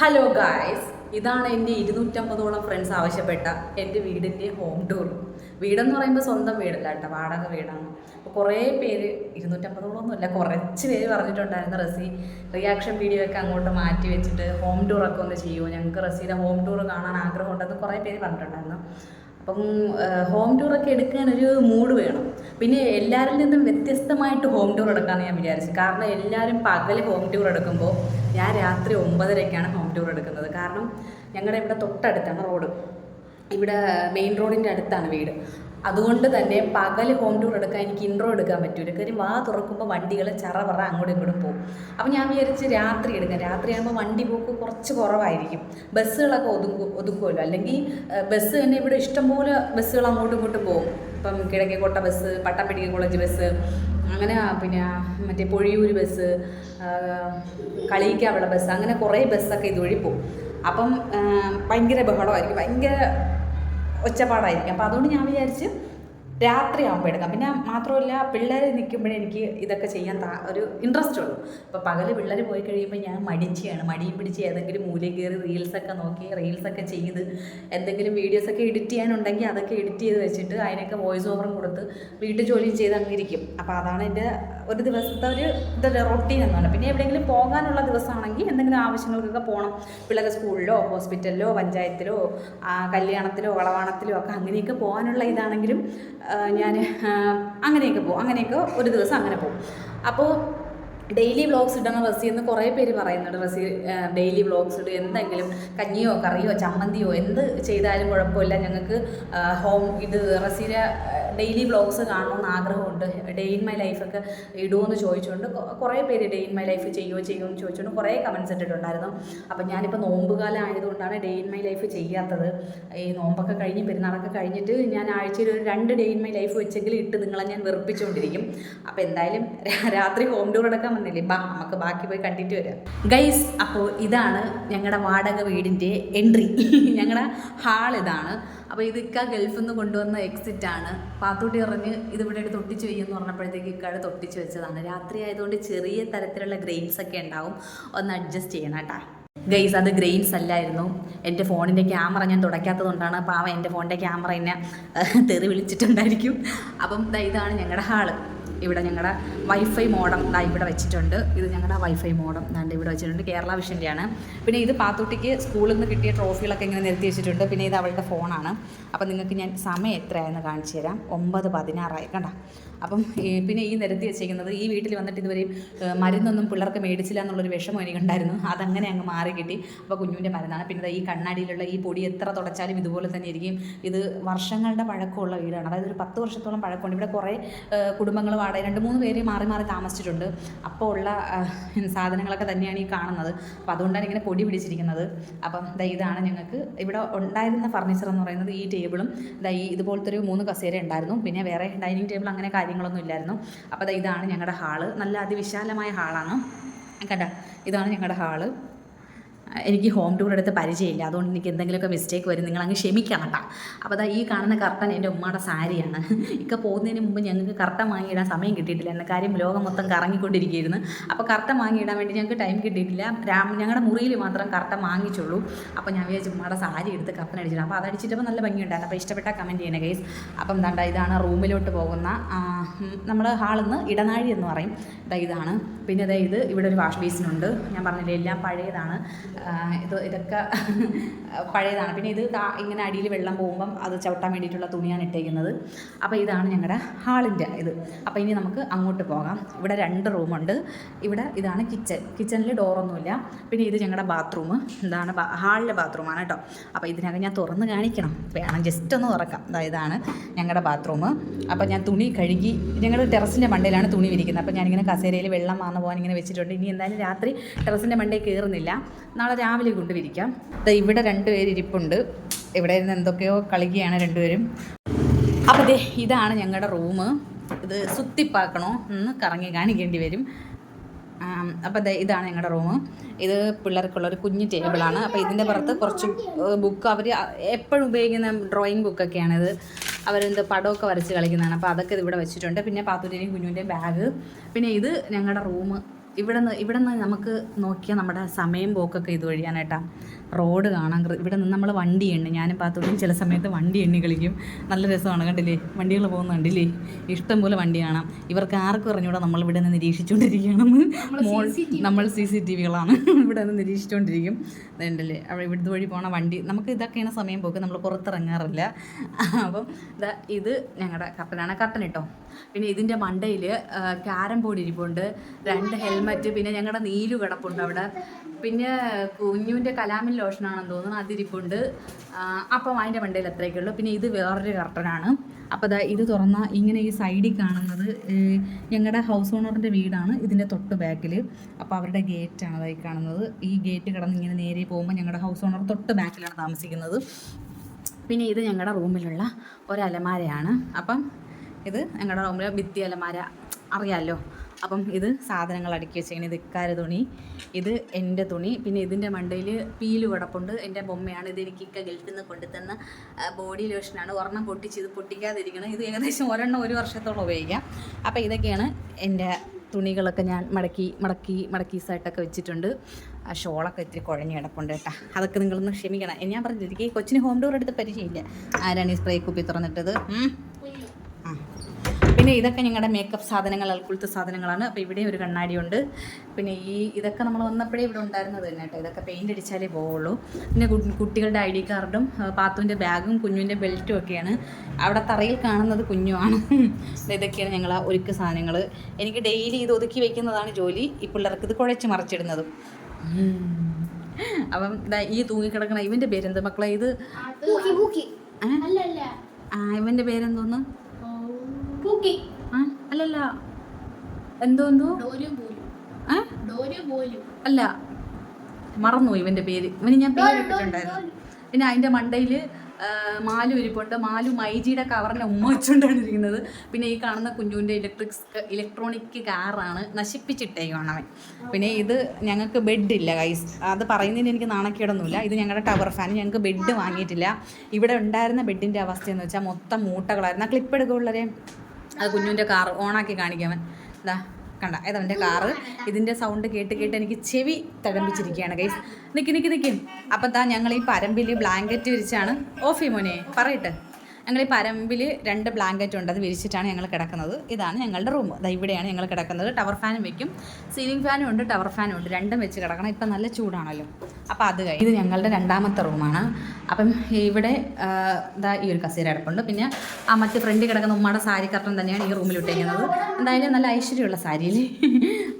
Hello guys, ഇതാണ് എൻ്റെ 250ഓളം friends ആവശ്യപ്പെട്ട എൻ്റെ വീടിൻ്റെ ഹോം ടൂർ. വീടെന്ന് പറയുമ്പോൾ സ്വന്തം വീടല്ല കേട്ടോ, വാടക വീടാണ്. അപ്പോൾ കുറേ പേര് 250ഓളമൊന്നുമില്ല, കുറച്ച് പേര് പറഞ്ഞിട്ടുണ്ടായിരുന്നു റസി റിയാക്ഷൻ വീഡിയോ ഒക്കെ അങ്ങോട്ട് മാറ്റി വെച്ചിട്ട് ഹോം ടൂറൊക്കെ ഒന്ന് ചെയ്യുമോ, ഞങ്ങൾക്ക് റസിയുടെ ഹോം ടൂർ കാണാൻ ആഗ്രഹമുണ്ടെന്ന് കുറേ പേര് പറഞ്ഞിട്ടുണ്ടായിരുന്നു. അപ്പം ഹോം ടൂറൊക്കെ എടുക്കാനൊരു മൂഡ് വേണം. പിന്നെ എല്ലാവരിൽ നിന്നും വ്യത്യസ്തമായിട്ട് ഹോം ടൂർ എടുക്കാമെന്ന് ഞാൻ വിചാരിച്ചു. കാരണം എല്ലാവരും പകൽ ഹോം ടൂർ എടുക്കുമ്പോൾ ഞാൻ രാത്രി 9:30ക്കാണ് ഹോം ടൂർ എടുക്കുന്നത്. കാരണം ഞങ്ങളുടെ ഇവിടെ തൊട്ടടുത്താണ് റോഡ്, ഇവിടെ മെയിൻ റോഡിൻ്റെ അടുത്താണ് വീട്. അതുകൊണ്ട് തന്നെ പകൽ ഹോം ടൂർ എടുക്കാൻ എനിക്ക് ഇൻട്രോ എടുക്കാൻ പറ്റൂല. കാര്യം വാ തുറക്കുമ്പോൾ വണ്ടികൾ ചറപറ അങ്ങോട്ടും ഇങ്ങോട്ടും പോകും. അപ്പം ഞാൻ വിചാരിച്ച് രാത്രി എടുക്കാം. രാത്രിയാകുമ്പോൾ വണ്ടി പോക്ക് കുറച്ച് കുറവായിരിക്കും, ബസ്സുകളൊക്കെ ഒതുക്കുമല്ലോ. അല്ലെങ്കിൽ ബസ് തന്നെ ഇവിടെ ഇഷ്ടംപോലെ ബസ്സുകൾ അങ്ങോട്ടും ഇങ്ങോട്ടും പോകും. ഇപ്പം Kizhakkekotta bus, Pattambi college bus, അങ്ങനെ പിന്നെ മറ്റേ പൊഴിയൂർ ബസ്, കളിയിക്കാവുള്ള ബസ്, അങ്ങനെ കുറേ ബസ്സൊക്കെ ഇതുവഴി പോകും. അപ്പം ഭയങ്കര ബഹളമായിരിക്കും, ഭയങ്കര ഒച്ചപ്പാടായിരിക്കും. അപ്പോൾ അതുകൊണ്ട് ഞാൻ വിചാരിച്ച് രാത്രി ആകുമ്പോൾ എടുക്കാം. പിന്നെ മാത്രമല്ല, പിള്ളേർ നിൽക്കുമ്പോഴേ എനിക്ക് ഇതൊക്കെ ചെയ്യാൻ ഒരു ഇൻട്രസ്റ്റ് ഉള്ളൂ. അപ്പോൾ പകൽ പിള്ളേർ പോയി കഴിയുമ്പോൾ ഞാൻ മടിയും പിടിച്ച് ഏതെങ്കിലും മൂലയിൽ കയറി റീൽസൊക്കെ നോക്കി റീൽസൊക്കെ ചെയ്ത് എന്തെങ്കിലും വീഡിയോസൊക്കെ എഡിറ്റ് ചെയ്യാനുണ്ടെങ്കിൽ അതൊക്കെ എഡിറ്റ് ചെയ്ത് വെച്ചിട്ട് അതിനൊക്കെ വോയിസ് ഓവറും കൊടുത്ത് വീട്ടു ജോലിയും ചെയ്ത് അങ്ങിരിക്കും. അപ്പോൾ അതാണ് എൻ്റെ ഒരു ദിവസത്തെ ഒരു റൊട്ടീൻ എന്ന് പറഞ്ഞാൽ. പിന്നെ എവിടെയെങ്കിലും പോകാനുള്ള ദിവസമാണെങ്കിൽ എന്തെങ്കിലും ആവശ്യങ്ങൾക്കൊക്കെ പോകണം, പിള്ളേരെ സ്കൂളിലോ ഹോസ്പിറ്റലിലോ പഞ്ചായത്തിലോ കല്യാണത്തിലോ വളവാണത്തിലോ ഒക്കെ അങ്ങനെയൊക്കെ പോകാനുള്ള ഇതാണെങ്കിലും ഞാൻ അങ്ങനെയൊക്കെ പോകും. അങ്ങനെയൊക്കെ ഒരു ദിവസം അങ്ങനെ പോകും. അപ്പോൾ ഡെയിലി വ്ളോഗ്സ് ഇടണം റസി എന്ന് കുറേ പേര് പറയുന്നുണ്ട്. റസി ഡെയിലി വ്ളോഗ്സ് ഇടും, എന്തെങ്കിലും കഞ്ഞിയോ കറിയോ ചമ്മന്തിയോ എന്ത് ചെയ്താലും കുഴപ്പമില്ല, ഞങ്ങൾക്ക് റസിയുടെ ഡെയിലി വ്ളോഗ്സ് കാണണമെന്ന് ആഗ്രഹമുണ്ട്, ഡേ ഇൻ മൈ ലൈഫൊക്കെ ഇടുമെന്ന് ചോദിച്ചുകൊണ്ട് കുറേ പേര് ഡേ ഇൻ മൈ ലൈഫ് ചെയ്യുമോ എന്ന് ചോദിച്ചുകൊണ്ട് കുറേ കമൻറ്റ്സ് ഇട്ടിട്ടുണ്ടായിരുന്നു. അപ്പം ഞാനിപ്പോൾ നോമ്പ് കാലം ആയതുകൊണ്ടാണ് ഡേ ഇൻ മൈ ലൈഫ് ചെയ്യാത്തത്. ഈ നോമ്പൊക്കെ കഴിഞ്ഞ് പെരുന്നാളൊക്കെ കഴിഞ്ഞിട്ട് ഞാൻ ആഴ്ചയിൽ ഒരു 2 ഡേ ഇൻ മൈ ലൈഫ് വെച്ചെങ്കിലും ഇട്ട് നിങ്ങളെ ഞാൻ വെറുപ്പിച്ചുകൊണ്ടിരിക്കും. അപ്പോൾ എന്തായാലും രാത്രി ഹോം ടൂർ എടുക്കാൻ വന്നില്ലേ, നമുക്ക് ബാക്കി പോയി കണ്ടിട്ട് വരാം ഗൈസ്. അപ്പോൾ ഇതാണ് ഞങ്ങളുടെ വാടക വീടിൻ്റെ എൻട്രി, ഞങ്ങളുടെ ഹാൾ ഇതാണ്. അപ്പോൾ ഇത് ഇക്ക ഗൾഫിൽ നിന്ന് കൊണ്ടുവന്ന എക്സിറ്റാണ്. പാത്തൂട്ടി പറഞ്ഞ് ഇതിവിടെ എടുത്ത് ഒട്ടിച്ച് വയ്യെന്ന് പറഞ്ഞപ്പോഴത്തേക്ക് ഇക്കാട് തൊട്ടിച്ച് വെച്ചതാണ്. രാത്രി ആയതുകൊണ്ട് ചെറിയ തരത്തിലുള്ള ഗ്രെയിൻസ് ഒക്കെ ഉണ്ടാവും, ഒന്ന് അഡ്ജസ്റ്റ് ചെയ്യണം കേട്ടോ ഗൈസ്. അത് ഗ്രെയിൻസ് അല്ലായിരുന്നു, എൻ്റെ ഫോണിൻ്റെ ക്യാമറ ഞാൻ തുടയ്ക്കാത്തതുകൊണ്ടാണ്. പാവം എൻ്റെ ഫോണിൻ്റെ ക്യാമറ എന്നെ തെറി വിളിച്ചിട്ടുണ്ടായിരിക്കും. അപ്പം ഇതാണ് ഞങ്ങളുടെ ഹാള്. ഇവിടെ ഞങ്ങളുടെ വൈഫൈ മോഡം ഇവിടെ വെച്ചിട്ടുണ്ട്. ഇത് ഞങ്ങളുടെ വൈഫൈ മോഡം ഇവിടെ വെച്ചിട്ടുണ്ട്, കേരള വിഷൻ്റെയാണ്. പിന്നെ ഇത് പാത്തൂട്ടിക്ക് സ്കൂളിൽ നിന്ന് കിട്ടിയ ട്രോഫികളൊക്കെ ഇങ്ങനെ നിരത്തി വെച്ചിട്ടുണ്ട്. പിന്നെ ഇത് അവളുടെ ഫോണാണ്. അപ്പം നിങ്ങൾക്ക് ഞാൻ സമയം എത്രയായെന്ന് കാണിച്ചു തരാം. 9:16 കണ്ട. അപ്പം പിന്നെ ഈ നിരത്തി വെച്ചിരിക്കുന്നത്, ഈ വീട്ടിൽ വന്നിട്ട് ഇതുവരെയും മരുന്നൊന്നും പിള്ളേർക്ക് മേടിച്ചില്ല എന്നുള്ളൊരു വിഷമം എനിക്കുണ്ടായിരുന്നു. അതങ്ങനെ അങ്ങ് മാറി കിട്ടി. അപ്പോൾ കുഞ്ഞുവിൻ്റെ മരുന്നാണ്. പിന്നെ ഈ കണ്ണാടിയിലുള്ള ഈ പൊടി എത്ര തുടച്ചാലും ഇതുപോലെ തന്നെ ഇരിക്കും. ഇത് വർഷങ്ങളുടെ പഴക്കമുള്ള വീടാണ്, അതായത് ഒരു 10 വർഷത്തോളം പഴക്കമുണ്ട്. ഇവിടെ കുറേ കുടുംബങ്ങൾ 2-3 പേര് മാറി മാറി താമസിച്ചിട്ടുണ്ട്. അപ്പോൾ ഉള്ള സാധനങ്ങളൊക്കെ തന്നെയാണ് ഈ കാണുന്നത്. അപ്പോൾ അതുകൊണ്ടാണ് ഇങ്ങനെ പൊടി പിടിച്ചിരിക്കുന്നത്. അപ്പം ഇതാണ് ഞങ്ങൾക്ക് ഇവിടെ ഉണ്ടായിരുന്ന ഫർണിച്ചർ എന്ന് പറയുന്നത്. ഈ ടേബിളും ഇതുപോലത്തെ ഒരു 3 കസേര ഉണ്ടായിരുന്നു. പിന്നെ വേറെ ഡൈനിങ് ടേബിൾ അങ്ങനെ കാര്യങ്ങളൊന്നും ഇല്ലായിരുന്നു. അപ്പോൾ ഇതാണ് ഞങ്ങളുടെ ഹാള്, നല്ല അതിവിശാലമായ ഹാളാണ് കണ്ട. ഇതാണ് ഞങ്ങളുടെ ഹാള്. എനിക്ക് ഹോം ടൂർ എടുത്ത് പരിചയമില്ല, അതുകൊണ്ട് എനിക്ക് എന്തെങ്കിലുമൊക്കെ മിസ്റ്റേക്ക് വരും, നിങ്ങൾ അങ്ങ് ക്ഷമിക്കണം കേട്ടോ. അപ്പോൾ ഈ കാണുന്ന കർട്ടൻ എൻ്റെ ഉമ്മയുടെ സാരിയാണ്. ഇക്ക പോകുന്നതിന് മുമ്പ് ഞങ്ങൾക്ക് കർട്ടൻ വാങ്ങിയിടാൻ സമയം കിട്ടിയിട്ടില്ല. എന്ന കാര്യം ലോകം മൊത്തം കറങ്ങിക്കൊണ്ടിരിക്കുകയായിരുന്നു. അപ്പോൾ കർട്ടൻ വാങ്ങിയിടാൻ വേണ്ടി ഞങ്ങൾക്ക് ടൈം കിട്ടിയിട്ടില്ല. ഞങ്ങളുടെ മുറിയിൽ മാത്രം കർട്ടൻ വാങ്ങിച്ചുള്ളൂ. അപ്പോൾ ഞാൻ വിചാരിച്ചു ഉമ്മയുടെ സാരി എടുത്ത് കർട്ടൻ അടിച്ചിട്ട്, അപ്പോൾ അതടിച്ചിട്ടപ്പോൾ നല്ല ഭംഗിയുണ്ടായിരുന്നു. അപ്പോൾ ഇഷ്ടപ്പെട്ട കമൻറ്റ് ചെയ്യണേ ഗൈസ്. അപ്പം ഇതാണ് റൂമിലോട്ട് പോകുന്ന നമ്മൾ ഹാളിൽ നിന്ന് ഇടനാഴി എന്ന് പറയും. ഇതാണ്. പിന്നെ ഇത് ഇവിടെ ഒരു വാഷ് ബേസിനുണ്ട്. ഞാൻ പറഞ്ഞില്ലേ എല്ലാം പഴയതാണ്, ഇതൊക്കെ പഴയതാണ്. പിന്നെ ഇത് ഇങ്ങനെ അടിയിൽ വെള്ളം പോകുമ്പം അത് ചവിട്ടാൻ വേണ്ടിയിട്ടുള്ള തുണിയാണ് ഇട്ടേക്കുന്നത്. അപ്പോൾ ഇതാണ് ഞങ്ങളുടെ ഹാളിൻ്റെ ഇത്. അപ്പോൾ ഇനി നമുക്ക് അങ്ങോട്ട് പോകാം. ഇവിടെ 2 റൂമുണ്ട്. ഇതാണ് കിച്ചണിൽ ഡോറൊന്നുമില്ല. പിന്നെ ഇത് ഞങ്ങളുടെ ബാത്റൂം, ഇതാണ് ഹാളിലെ ബാത്റൂമാണ് കേട്ടോ. അപ്പോൾ ഇതിനകം ഞാൻ തുറന്ന് കാണിക്കണം, വേണം ജസ്റ്റ് ഒന്ന് തുറക്കാം. ഇതാണ് ഞങ്ങളുടെ ബാത്റൂം. അപ്പോൾ ഞാൻ തുണി കഴുകി, ഞങ്ങൾ ടെറസിൻ്റെ മണ്ടയിലാണ് തുണി വിരിക്കുന്നത്. അപ്പോൾ ഞാനിങ്ങനെ കസേരയിൽ വെള്ളം വാർന്നു പോകാൻ ഇങ്ങനെ വെച്ചിട്ടുണ്ട്. ഇനി എന്തായാലും രാത്രി ടെറസിൻ്റെ മണ്ടയിൽ കയറുന്നില്ല, നാളെ രാവിലെ കൊണ്ടുവിരിക്കാം. ഇവിടെ 2 പേര് ഇരിപ്പുണ്ട്. ഇവിടെ നിന്ന് എന്തൊക്കെയോ കളിക്കുകയാണ് 2 പേരും. അപ്പോൾ ഇതാണ് ഞങ്ങളുടെ റൂം. ഇത് സുത്തിപ്പാക്കണോ എന്ന് കറങ്ങി കാണിക്കേണ്ടി വരും. അപ്പോൾ ഇതാണ് ഞങ്ങളുടെ റൂം. ഇത് പിള്ളേർക്കുള്ളൊരു കുഞ്ഞു ടേബിളാണ്. അപ്പോൾ ഇതിൻ്റെ പുറത്ത് കുറച്ച് ബുക്ക്, അവർ എപ്പോഴും ഉപയോഗിക്കുന്ന ഡ്രോയിങ് ബുക്കൊക്കെയാണിത്. പടമൊക്കെ വരച്ച് കളിക്കുന്നതാണ്. അപ്പോൾ അതൊക്കെ ഇവിടെ വെച്ചിട്ടുണ്ട്. പിന്നെ പാത്തൂരിൻ്റെയും കുഞ്ഞുവിൻ്റെയും ബാഗ്. പിന്നെ ഇത് ഞങ്ങളുടെ റൂം ഇവിടെ നിന്ന് നമുക്ക് നോക്കിയാൽ നമ്മുടെ സമയം പോക്കൊക്കെ ഇതുവഴിയാനേട്ടാ. റോഡ് കാണാൻ ഇവിടെ നിന്ന് നമ്മൾ വണ്ടി എണ്ണി, ഞാനും പാത്തോട്ടും ചില സമയത്ത് വണ്ടി എണ്ണി കളിക്കും. നല്ല രസമാണ്, കണ്ടില്ലേ വണ്ടികൾ പോകുന്ന കണ്ടില്ലേ, ഇഷ്ടംപോലെ വണ്ടി കാണാം. ഇവർക്ക് ആർക്കും അറിഞ്ഞൂടെ നമ്മളിവിടെ നിന്ന് നിരീക്ഷിച്ചുകൊണ്ടിരിക്കുകയാണെന്ന്. നമ്മൾ CCTVകളാണ് ഇവിടെ നിന്ന് നിരീക്ഷിച്ചുകൊണ്ടിരിക്കും. അതുണ്ടല്ലേ അവിടെ ഇവിടുത്തെ വഴി പോണ വണ്ടി, നമുക്ക് ഇതൊക്കെയാണ് സമയം പോക്ക്, നമ്മൾ പുറത്തിറങ്ങാറില്ല. അപ്പം ഇത് ഞങ്ങളുടെ കർട്ടനാണ്, കർട്ടൻ കേട്ടോ. പിന്നെ ഇതിൻ്റെ മണ്ടയിൽ ക്യാരം ബോർഡ് ഇരിപ്പുണ്ട്, 2 ഹെൽമറ്റ്, പിന്നെ ഞങ്ങളുടെ നീലു കിടപ്പുണ്ട് അവിടെ, പിന്നെ കുഞ്ഞുവിൻ്റെ കലാമിൻ ലോഷനാണെന്ന് തോന്നുന്നു അതിരിപ്പുണ്ട്. അപ്പം അതിൻ്റെ മണ്ടയിൽ അത്രയൊക്കെ ഉള്ളൂ. പിന്നെ ഇത് വേറൊരു കർട്ടനാണ്. അപ്പോൾ ഇത് തുറന്നാൽ ഇങ്ങനെ ഈ സൈഡിൽ കാണുന്നത് ഞങ്ങളുടെ ഹൗസ് ഓണറിൻ്റെ വീടാണ്, ഇതിൻ്റെ തൊട്ട് ബാക്കിൽ. അപ്പോൾ അവരുടെ ഗേറ്റാണ് അതായി കാണുന്നത്. ഈ ഗേറ്റ് കടന്ന് ഇങ്ങനെ നേരെ പോകുമ്പോൾ ഞങ്ങളുടെ ഹൗസ് ഓണർ തൊട്ട് ബാക്കിലാണ് താമസിക്കുന്നത്. പിന്നെ ഇത് ഞങ്ങളുടെ റൂമിലുള്ള ഒരലമാരയാണ്. അപ്പം ഇത് ഞങ്ങളുടെ റൂമിലെ ഭിത്തി അലമാര അറിയാമല്ലോ. അപ്പം ഇത് സാധനങ്ങൾ അടുക്കി വെച്ചിങ്ങനെ, ഇത് ഇക്കാര് തുണി, ഇത് എൻ്റെ തുണി. പിന്നെ ഇതിൻ്റെ മണ്ടയിൽ പീല് കിടപ്പുണ്ട്, എൻ്റെ ബൊമ്മയാണ്. ഇത് എനിക്ക് ഗൾഫിൽ നിന്ന് കൊണ്ടുതന്ന ബോഡി ലോഷനാണ്. ഒരെണ്ണം പൊട്ടിച്ച് ഇത് പൊട്ടിക്കാതിരിക്കണം. ഇത് ഏകദേശം 1 വർഷത്തോളം ഉപയോഗിക്കാം. അപ്പോൾ ഇതൊക്കെയാണ് എൻ്റെ തുണികളൊക്കെ ഞാൻ മടക്കി സൈട്ടൊക്കെ വെച്ചിട്ടുണ്ട്. ഷോളൊക്കെ ഇത്തിരി കുഴഞ്ഞ് കിടപ്പുണ്ട് കേട്ടോ, അതൊക്കെ നിങ്ങളൊന്ന് ക്ഷമിക്കണം. ഞാൻ പറഞ്ഞില്ല, എനിക്ക് ഈ കൊച്ചിന് ഹോം ഡോർ എടുത്ത് പരിചയമില്ല. ആരാണ് ഈ സ്പ്രേ കുപ്പി തുറന്നിട്ടത്? പിന്നെ ഇതൊക്കെ ഞങ്ങളുടെ മേക്കപ്പ് സാധനങ്ങൾ, അൽക്കുലത്തെ സാധനങ്ങളാണ്. അപ്പോൾ ഇവിടെ ഒരു കണ്ണാടിയുണ്ട്. പിന്നെ ഇതൊക്കെ നമ്മൾ വന്നപ്പോഴേ ഇവിടെ ഉണ്ടായിരുന്നത് തന്നെ കേട്ടോ. ഇതൊക്കെ പെയിൻ്റ് അടിച്ചാലേ പോവുള്ളൂ. പിന്നെ കുട്ടികളുടെ ID കാർഡും പാത്തുവിൻ്റെ ബാഗും കുഞ്ഞുവിൻ്റെ ബെൽറ്റും ഒക്കെയാണ്. അവിടെ തറയിൽ കാണുന്നത് കുഞ്ഞുമാണ്. ഇതൊക്കെയാണ് ഞങ്ങൾ ഒരുക്ക സാധനങ്ങൾ. എനിക്ക് ഡെയിലി ഇത് ഒതുക്കി വയ്ക്കുന്നതാണ് ജോലി, ഈ പിള്ളേർക്ക് ഇത് കുഴച്ച് മറിച്ചിടുന്നതും. അപ്പം ഈ തൂങ്ങിക്കിടക്കണ ഇവൻ്റെ പേരെന്ത് മക്കളെ? ഇത് ഇവൻ്റെ പേരെന്തോന്ന്? അല്ലല്ല, എന്തോന്നു അല്ല, മറന്നു ഇവൻ്റെ പേര്. ഇവന് ഞാൻ പേരിട്ടിട്ടുണ്ടായിരുന്നു. പിന്നെ അതിൻ്റെ മണ്ടയിൽ മാലു ഇരിപ്പുണ്ട്. മാലു മൈജിയുടെ കവറിനെ ഉമ്മ വെച്ചുകൊണ്ടാണ് ഇരിക്കുന്നത്. പിന്നെ ഈ കാണുന്ന കുഞ്ഞുവിൻ്റെ ഇലക്ട്രോണിക് കാറാണ്, നശിപ്പിച്ചിട്ടേക്കാണ് അവൻ. പിന്നെ ഇത് ഞങ്ങൾക്ക് ബെഡില്ല ഗൈസ്, അത് പറയുന്നതിന് എനിക്ക് നാണക്കേടൊന്നുമില്ല. ഇത് ഞങ്ങളുടെ ടവർ ഫാൻ, ഞങ്ങൾക്ക് ബെഡ് വാങ്ങിയിട്ടില്ല. ഇവിടെ ഉണ്ടായിരുന്ന ബെഡിൻ്റെ അവസ്ഥയെന്ന് വെച്ചാൽ മൊത്തം മൂട്ടകളായിരുന്നു. ആ ക്ലിപ്പ് എടുക്കുള്ളവരെ അത് കുഞ്ഞുവിൻ്റെ കാർ ഓണാക്കി കാണിക്കാവൻ. ഇതാ കണ്ട, ഇതവൻ്റെ കാറ്. ഇതിൻ്റെ സൗണ്ട് കേട്ട് എനിക്ക് ചെവി തഴമ്പിച്ചിരിക്കുകയാണ് ഗൈസ്. നിൽക്കും. അപ്പം ഞങ്ങൾ ഈ പരമ്പിൽ ബ്ലാങ്കറ്റ് വിരിച്ചാണ്. ഓഫി മോനെ പറയട്ടെ. ഞങ്ങൾ ഈ പരമ്പിൽ 2 ബ്ലാങ്കറ്റ് ഉണ്ട്, അത് വിരിച്ചിട്ടാണ് ഞങ്ങൾ കിടക്കുന്നത്. ഇതാണ് ഞങ്ങളുടെ റൂം. ഇവിടെയാണ് ഞങ്ങൾ കിടക്കുന്നത്. ടവർ ഫാനും വെക്കും, സീലിംഗ് ഫാനും ഉണ്ട്, ടവർ ഫാനും ഉണ്ട്, രണ്ടും വെച്ച് കിടക്കണം. ഇപ്പം നല്ല ചൂടാണല്ലോ. അപ്പോൾ അത് കഴിഞ്ഞ് ഇത് ഞങ്ങളുടെ 2ാമത്തെ റൂമാണ്. അപ്പം ഇവിടെ ഈ ഒരു കസേര കിടപ്പുണ്ട്. പിന്നെ ആ മറ്റ് ഫ്രണ്ടിൽ കിടക്കുന്ന ഉമ്മയുടെ സാരി കർട്ടൻ തന്നെയാണ് ഈ റൂമിൽ ഇട്ടേക്കുന്നത്. എന്തായാലും നല്ല ഐശ്വര്യമുള്ള സാരിയല്ലേ.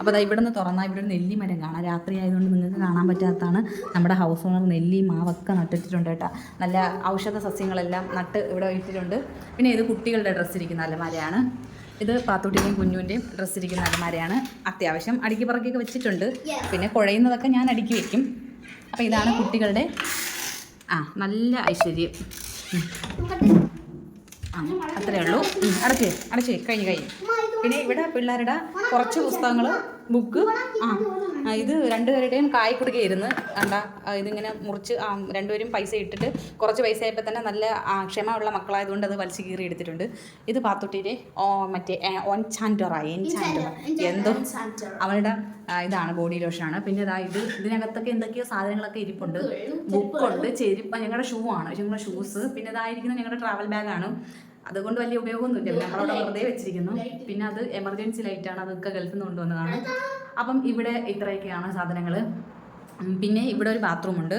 അപ്പോൾ ഇവിടെ നിന്ന് തുറന്നാൽ ഇവിടെ ഒരു നെല്ലിമരം കാണാം. രാത്രി ആയതുകൊണ്ട് നിങ്ങൾക്ക് കാണാൻ പറ്റാത്തതാണ്. നമ്മുടെ ഹൗസ് ഓണർ നെല്ലി മാവൊക്കെ നട്ടിട്ടുണ്ട് കേട്ടോ. നല്ല ഔഷധ സസ്യങ്ങളെല്ലാം നട്ട് ഇവിടെ ഇട്ടിട്ടുണ്ട്. പിന്നെ ഇത് കുട്ടികളുടെ ഡ്രസ്സ് ഇരിക്കുന്ന അലമാരയാണ്. ഇത് പാത്തൂട്ടിൻ്റെയും കുഞ്ഞുവിൻ്റെയും ഡ്രസ്സ് ഇരിക്കുന്ന അലമാരയാണ്. അത്യാവശ്യം അടുക്കി പറക്കിയൊക്കെ വെച്ചിട്ടുണ്ട്. പിന്നെ കുഴയുന്നതൊക്കെ ഞാൻ അടുക്കി വയ്ക്കും. അപ്പോൾ ഇതാണ് കുട്ടികളുടെ നല്ല ഐശ്വര്യം. അത്രയേ ഉള്ളൂ. അടച്ചേ കഴിഞ്ഞ്. പിന്നെ ഇവിടെ പിള്ളേരുടെ കുറച്ച് പുസ്തകങ്ങൾ, ബുക്ക്. ഇത് 2 പേരുടെയും കായ്ക്കുടുക്കയായിരുന്നു. കണ്ട, ഇതിങ്ങനെ മുറിച്ച് 2 പേരും പൈസ ഇട്ടിട്ട് കുറച്ച് പൈസ ആയപ്പോൾ തന്നെ നല്ല ക്ഷമയുള്ള മക്കളായതുകൊണ്ട് അത് വലിച്ചു കീറി എടുത്തിട്ടുണ്ട്. ഇത് പാത്തുട്ടിയുടെ മറ്റേ എൻചാൻഡറ എന്തോ അവളുടെ ഇതാണ്, ബോഡി ലോഷനാണ്. പിന്നെ ഇതിനകത്തൊക്കെ എന്തൊക്കെയോ സാധനങ്ങളൊക്കെ ഇരിപ്പുണ്ട്. ബുക്കുണ്ട്, ചെരുപ്പ്, ഞങ്ങളുടെ ഷൂ ആണ്, ഞങ്ങളുടെ ഷൂസ്. പിന്നെ ഇതായിരിക്കുന്നത് ഞങ്ങളുടെ ട്രാവൽ ബാഗാണ്. അതുകൊണ്ട് വലിയ ഉപയോഗമൊന്നുമില്ല, നമ്മളവിടെ വെറുതെ വെച്ചിരിക്കുന്നു. പിന്നെ അത് എമർജൻസി ലൈറ്റാണ്, അതൊക്കെ ഗൾഫിൽ നിന്ന് കൊണ്ടുവന്നതാണ്. അപ്പം ഇവിടെ ഇത്രയൊക്കെയാണ് സാധനങ്ങൾ. പിന്നെ ഇവിടെ ഒരു ബാത്റൂമുണ്ട്.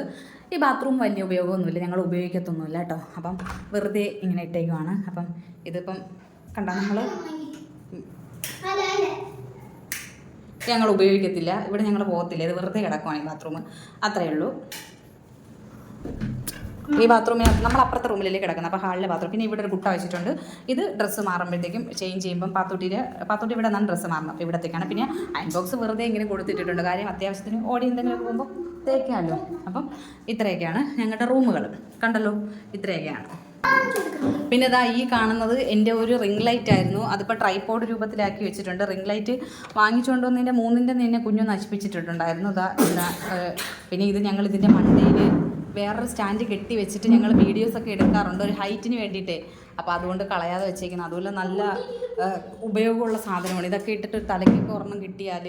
ഈ ബാത്റൂം വലിയ ഉപയോഗമൊന്നുമില്ല, ഞങ്ങൾ ഉപയോഗിക്കത്തൊന്നുമില്ല കേട്ടോ. അപ്പം വെറുതെ ഇങ്ങനെ ഇട്ടേക്കുവാണ്. അപ്പം ഇതിപ്പം കണ്ട, ഞങ്ങൾ ഉപയോഗിക്കത്തില്ല, ഇവിടെ ഞങ്ങൾ പോകത്തില്ല, ഇത് വെറുതെ കിടക്കുവാണ് ഈ ബാത്റൂം. അത്രയേ ഉള്ളൂ. ഈ ബാത്റൂമിനകത്ത് നമ്മൾ അപ്പുറത്തെ റൂമിലല്ലേ കിടക്കുന്നത്, അപ്പോൾ ഹാളിലെ ബാത്റൂം. പിന്നെ ഇവിടെ ഒരു കുട്ട വെച്ചിട്ടുണ്ട്. ഇത് ഡ്രസ്സ് മാറുമ്പോഴത്തേക്കും ചേഞ്ച് ചെയ്യുമ്പം പാത്തൂട്ടി ഇവിടെ നിന്നാണ് ഡ്രസ്സ് മാറണം. അപ്പോൾ ഇവിടത്തേക്കാണ്. പിന്നെ അയൺ ബോക്സ് വെറുതെ ഇങ്ങനെ കൊടുത്തിട്ടിട്ടുണ്ട്, കാര്യം അത്യാവശ്യത്തിന് ഓടി എന്തെങ്കിലും പോകുമ്പോൾ തേക്കാമല്ലോ. അപ്പം ഇത്രയൊക്കെയാണ് ഞങ്ങളുടെ റൂമുകൾ. കണ്ടല്ലോ, ഇത്രയൊക്കെയാണ്. പിന്നെ ഈ കാണുന്നത് എൻ്റെ ഒരു റിംഗ് ലൈറ്റ് ആയിരുന്നു. അതിപ്പോൾ ട്രൈപോഡ് രൂപത്തിലാക്കി വെച്ചിട്ടുണ്ട്. റിംഗ് ലൈറ്റ് വാങ്ങിച്ചുകൊണ്ട് വന്നതിൻ്റെ 3ൻ്റെ കുഞ്ഞു നശിപ്പിച്ചിട്ടുണ്ടായിരുന്നു. പിന്നെ ഇത് ഞങ്ങൾ ഇതിൻ്റെ മണ്ടയിൽ വേറൊരു സ്റ്റാൻഡ് കെട്ടി വെച്ചിട്ട് ഞങ്ങൾ വീഡിയോസൊക്കെ എടുക്കാറുണ്ട് ഒരു ഹൈറ്റിന് വേണ്ടിയിട്ടേ. അപ്പോൾ അതുകൊണ്ട് കളയാതെ വെച്ചേക്കുന്നത്. അതുപോലെ നല്ല ഉപയോഗമുള്ള സാധനമാണ്. ഇതൊക്കെ ഇട്ടിട്ട് തലയ്ക്കൊക്കെ ഒരെണ്ണം കിട്ടിയാൽ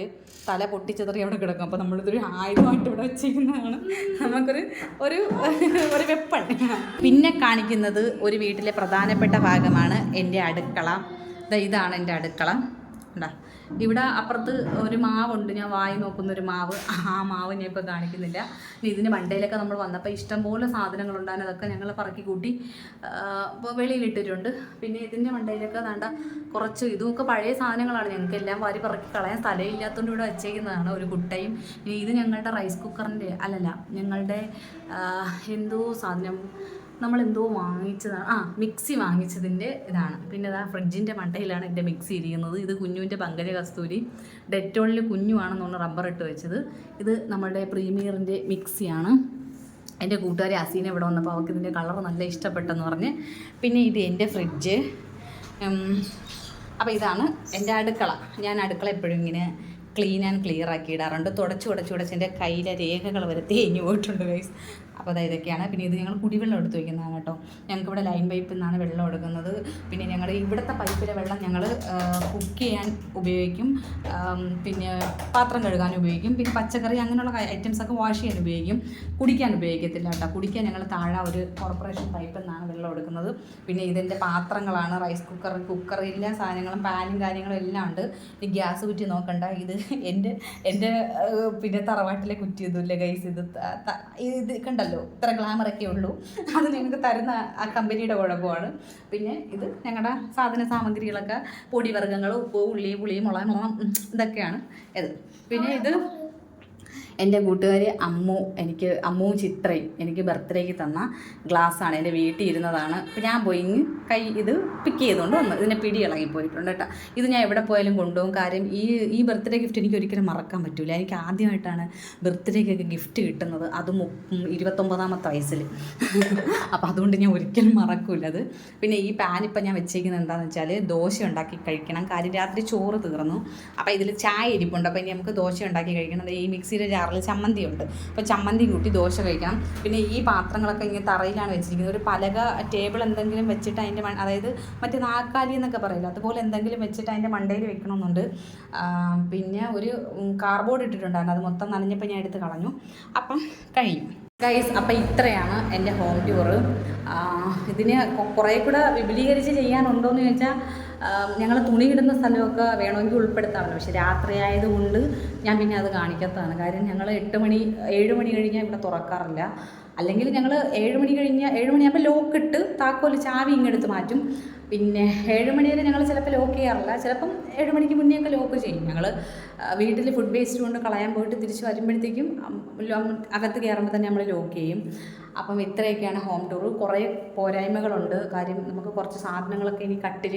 തല പൊട്ടിച്ചെതറി അവിടെ കിടക്കും. അപ്പോൾ നമ്മളിതൊരു ആയുധമായിട്ട് ഇവിടെ വെച്ചേക്കുന്നതാണ്. നമുക്കൊരു ഒരു ഒരു വെപ്പൺ. പിന്നെ കാണിക്കുന്നത് ഒരു വീട്ടിലെ പ്രധാനപ്പെട്ട ഭാഗമാണ് എൻ്റെ അടുക്കള. ഇതാണ് എൻ്റെ അടുക്കള. ഉണ്ടാ ഇവിടെ അപ്പുറത്ത് ഒരു മാവുണ്ട്, ഞാൻ വായി നോക്കുന്നൊരു മാവ്. ആ മാവ് ഞാൻ ഇപ്പോൾ കാണിക്കുന്നില്ല. ഇതിൻ്റെ മണ്ടയിലൊക്കെ നമ്മൾ വന്നപ്പോൾ ഇഷ്ടംപോലെ സാധനങ്ങളുണ്ടായിരുന്നു. അതൊക്കെ ഞങ്ങൾ പറക്കി കൂട്ടി വെളിയിലിട്ടിട്ടുണ്ട്. പിന്നെ ഇതിൻ്റെ മണ്ടയിലൊക്കെ വേണ്ട കുറച്ച് ഇതുമൊക്കെ പഴയ സാധനങ്ങളാണ്. ഞങ്ങൾക്ക് എല്ലാം വാരി പറക്കി കളയാൻ സ്ഥലമില്ലാത്തതുകൊണ്ട് ഇവിടെ വെച്ചേക്കുന്നതാണ്. ഒരു കുട്ടയും. ഇനി ഇത് ഞങ്ങളുടെ റൈസ് കുക്കറിൻ്റെ അല്ലല്ല ഞങ്ങളുടെ എന്തോ സാധനം നമ്മളെന്തോ വാങ്ങിച്ചതാണ്. മിക്സി വാങ്ങിച്ചതിൻ്റെ ഇതാണ്. പിന്നെ ഇതാ ഫ്രിഡ്ജിൻ്റെ മണ്ടയിലാണ് എൻ്റെ മിക്സി ഇരിക്കുന്നത്. ഇത് കുഞ്ഞുവിൻ്റെ പങ്കജ കസ്തൂരി ഡെറ്റോളിൽ കുഞ്ഞുവാണെന്ന് റബ്ബർ ഇട്ട് വെച്ചത്. ഇത് നമ്മുടെ പ്രീമിയറിൻ്റെ മിക്സിയാണ്. എൻ്റെ കൂട്ടുകാരി അസീന ഇവിടെ വന്നപ്പോൾ അവൾക്ക് ഇതിൻ്റെ കളർ നല്ല ഇഷ്ടപ്പെട്ടെന്ന് പറഞ്ഞ്. പിന്നെ ഇത് എൻ്റെ ഫ്രിഡ്ജ്. അപ്പോൾ ഇതാണ് എൻ്റെ അടുക്കള. ഞാൻ അടുക്കള എപ്പോഴും ഇങ്ങനെ ക്ലീൻ ആൻഡ് ക്ലിയർ ആക്കി ഇടാറുണ്ട്. തുടച്ച് എൻ്റെ കയ്യിലെ രേഖകൾ വരെ തേഞ്ഞു പോയിട്ടുണ്ട് ഗൈസ്. അപ്പോൾ അതായത് ഇതൊക്കെയാണ്. പിന്നെ ഇത് ഞങ്ങൾ കുടിവെള്ളം എടുത്ത് വയ്ക്കുന്നതാണ് കേട്ടോ. ഞങ്ങൾക്കിവിടെ ലൈൻ പൈപ്പിൽ നിന്നാണ് വെള്ളം എടുക്കുന്നത്. പിന്നെ ഞങ്ങളുടെ ഇവിടുത്തെ പൈപ്പിലെ വെള്ളം ഞങ്ങൾ കുക്ക് ചെയ്യാൻ ഉപയോഗിക്കും, പിന്നെ പാത്രം കഴുകാൻ ഉപയോഗിക്കും, പിന്നെ പച്ചക്കറി അങ്ങനെയുള്ള ഐറ്റംസൊക്കെ വാഷ് ചെയ്യാൻ ഉപയോഗിക്കും. കുടിക്കാൻ ഉപയോഗിക്കത്തില്ല കേട്ടോ. കുടിക്കാൻ ഞങ്ങൾ താഴെ ഒരു കോർപ്പറേഷൻ പൈപ്പിൽ നിന്നാണ് വെള്ളം എടുക്കുന്നത്. പിന്നെ ഇതിൻ്റെ പാത്രങ്ങളാണ് റൈസ് കുക്കർ എല്ലാ സാധനങ്ങളും പാനും കാര്യങ്ങളും എല്ലാം ഉണ്ട്. ഈ ഗ്യാസ് കുറ്റി നോക്കണ്ട, ഇത് എൻ്റെ പിന്നെ തറവാട്ടിലെ കുറ്റിയൊന്നുമില്ല ഗൈസ്. ഇത് കണ്ടല്ലോ, ഇത്ര ഗ്ലാമറൊക്കെ ഉള്ളൂ. അത് ഞങ്ങൾക്ക് തരുന്ന ആ കമ്പനിയുടെ കുഴപ്പമാണ്. പിന്നെ ഇത് ഞങ്ങളുടെ സാധന സാമഗ്രികളൊക്കെ പൊടിവർഗ്ഗങ്ങൾ, ഉപ്പ്, ഉള്ളി, പുളി, മുളക് ഇതൊക്കെയാണ് ഇത്. പിന്നെ ഇത് എൻ്റെ കൂട്ടുകാരി അമ്മുവും ചിത്രയും എനിക്ക് ബർത്ത്ഡേക്ക് തന്ന ഗ്ലാസ്സാണ്. എൻ്റെ വീട്ടിൽ ഇരുന്നതാണ്. അപ്പോൾ ഞാൻ പോയി ഇത് പിക്ക് ചെയ്തുകൊണ്ട് വന്നു. ഇതിനെ പിടി ഇളകിപ്പോയിട്ടുണ്ട് കേട്ടോ. ഇത് ഞാൻ എവിടെ പോയാലും കൊണ്ടുപോകും. കാര്യം ഈ ബർത്ത്ഡേ ഗിഫ്റ്റ് എനിക്ക് ഒരിക്കലും മറക്കാൻ പറ്റില്ല. എനിക്ക് ആദ്യമായിട്ടാണ് ബർത്ത്ഡേക്കൊക്കെ ഗിഫ്റ്റ് കിട്ടുന്നത്, അതും 29ാമത്തെ വയസ്സിൽ. അപ്പോൾ അതുകൊണ്ട് ഞാൻ ഒരിക്കലും മറക്കില്ല അത്. പിന്നെ ഈ പാൻ ഇപ്പം ഞാൻ വെച്ചേക്കുന്നത് എന്താണെന്ന് വെച്ചാൽ ദോശ ഉണ്ടാക്കി കഴിക്കണം. കാര്യം രാത്രി ചോറ് തീർന്നു. അപ്പോൾ ഇതിൽ ചായ ഇരിപ്പുണ്ട്. അപ്പോൾ ഇനി നമുക്ക് ദോശ ഉണ്ടാക്കി കഴിക്കണം. ഈ മിക്സിയുടെ ചമ്മന്തി ഉണ്ട്. അപ്പോൾ ചമ്മന്തി കൂട്ടി ദോശ കഴിക്കാം. പിന്നെ ഈ പാത്രങ്ങളൊക്കെ ഇങ്ങനെ തറയിലാണ് വെച്ചിരിക്കുന്നത്. ഒരു പലക ടേബിൾ എന്തെങ്കിലും വെച്ചിട്ട് അതിൻ്റെ അതായത് മറ്റേ നാക്കാലി എന്നൊക്കെ പറയില്ല, അതുപോലെ എന്തെങ്കിലും വെച്ചിട്ട് അതിൻ്റെ മണ്ടയിൽ വെക്കണമെന്നുണ്ട്. പിന്നെ ഒരു കാർഡ്ബോർഡ് ഇട്ടിട്ടുണ്ടായിരുന്നു, അത് മൊത്തം നനഞ്ഞപ്പോൾ ഞാൻ എടുത്ത് കളഞ്ഞു. അപ്പം കഴിയും ഗൈസ്. അപ്പം ഇത്രയാണ് എൻ്റെ ഹോം ടൂറ്. ഇതിന് കുറേ കൂടെ വിപുലീകരിച്ച് ചെയ്യാനുണ്ടോയെന്ന് ചോദിച്ചാൽ ഞങ്ങൾ തുണി ഇടുന്ന സ്ഥലമൊക്കെ വേണമെങ്കിൽ ഉൾപ്പെടുത്താമല്ലോ. പക്ഷെ രാത്രി ആയതുകൊണ്ട് ഞാൻ പിന്നെ അത് കാണിക്കാത്തതാണ്. കാര്യം ഞങ്ങൾ 7 മണി കഴിഞ്ഞാൽ ഇവിടെ തുറക്കാറില്ല. അല്ലെങ്കിൽ ഞങ്ങൾ 7 മണിയാകുമ്പോൾ ലോക്കിട്ട് താക്കോല് ചാവി ഇങ്ങെടുത്ത് മാറ്റും. പിന്നെ 7 മണി വരെ ഞങ്ങൾ ചിലപ്പോൾ ലോക്ക് ചെയ്യാറില്ല. ചിലപ്പം 7 മണിക്ക് മുന്നേ ഒക്കെ ലോക്ക് ചെയ്യും. ഞങ്ങൾ വീട്ടിൽ ഫുഡ് വേസ്റ്റ് കൊണ്ട് കളയാൻ പോയിട്ട് തിരിച്ച് വരുമ്പോഴത്തേക്കും അകത്ത് കയറുമ്പോൾ തന്നെ നമ്മൾ ലോക്ക് ചെയ്യും. അപ്പം ഇത്രയൊക്കെയാണ് ഹോം ടൂർ. കുറേ പോരായ്മകളുണ്ട്. കാര്യം നമുക്ക് കുറച്ച് സാധനങ്ങളൊക്കെ ഇനി കട്ടിൽ,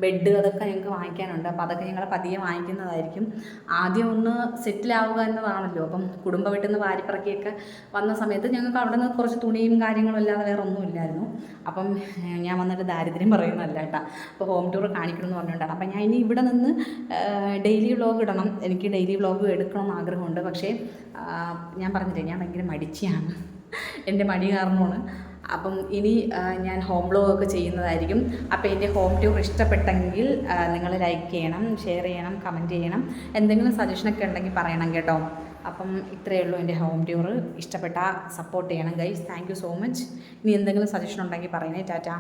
ബെഡ് അതൊക്കെ ഞങ്ങൾക്ക് വാങ്ങിക്കാനുണ്ട്. അപ്പോൾ അതൊക്കെ ഞങ്ങൾ പതിയെ വാങ്ങിക്കുന്നതായിരിക്കും. ആദ്യം ഒന്ന് സെറ്റിലാവുക എന്നതാണല്ലോ. അപ്പം കുടുംബ വീട്ടിൽ നിന്ന് വാരിപ്പറക്കിയൊക്കെ വന്ന സമയത്ത് ഞങ്ങൾക്ക് അവിടെ നിന്ന് കുറച്ച് തുണിയും കാര്യങ്ങളും അല്ലാതെ വേറെ ഒന്നുമില്ലായിരുന്നു. അപ്പം ഞാൻ വന്നിട്ട് ദാരിദ്ര്യം പറയുന്നതല്ല കേട്ടോ. അപ്പോൾ ഹോം ടൂർ കാണിക്കണമെന്ന് പറഞ്ഞുകൊണ്ടാണ്. അപ്പം ഞാൻ ഇനി ഇവിടെ നിന്ന് ഡെയിലി വ്ളോഗ് ഇടണം. എനിക്ക് ഡെയിലി വ്ളോഗ് എടുക്കണമെന്ന് ആഗ്രഹമുണ്ട്. പക്ഷേ ഞാൻ പറഞ്ഞില്ലേ, ഞാൻ ഭയങ്കര മടിച്ചിയാണ്. എൻ്റെ മടി കാരണമാണ്. അപ്പം ഇനി ഞാൻ ഹോം വ്ളോഗൊക്കെ ചെയ്യുന്നതായിരിക്കും. അപ്പോൾ എൻ്റെ ഹോം ടൂർ ഇഷ്ടപ്പെട്ടെങ്കിൽ നിങ്ങൾ ലൈക്ക് ചെയ്യണം, ഷെയർ ചെയ്യണം, കമൻറ്റ് ചെയ്യണം. എന്തെങ്കിലും സജഷനൊക്കെ ഉണ്ടെങ്കിൽ പറയണം കേട്ടോ. അപ്പം ഇത്രയേ ഉള്ളൂ എൻ്റെ ഹോം ടൂർ. ഇഷ്ടപ്പെട്ടാൽ സപ്പോർട്ട് ചെയ്യണം guys. Thank you so much. ഇനി എന്തെങ്കിലും സജഷൻ ഉണ്ടെങ്കിൽ പറയണേ. ടാറ്റാ.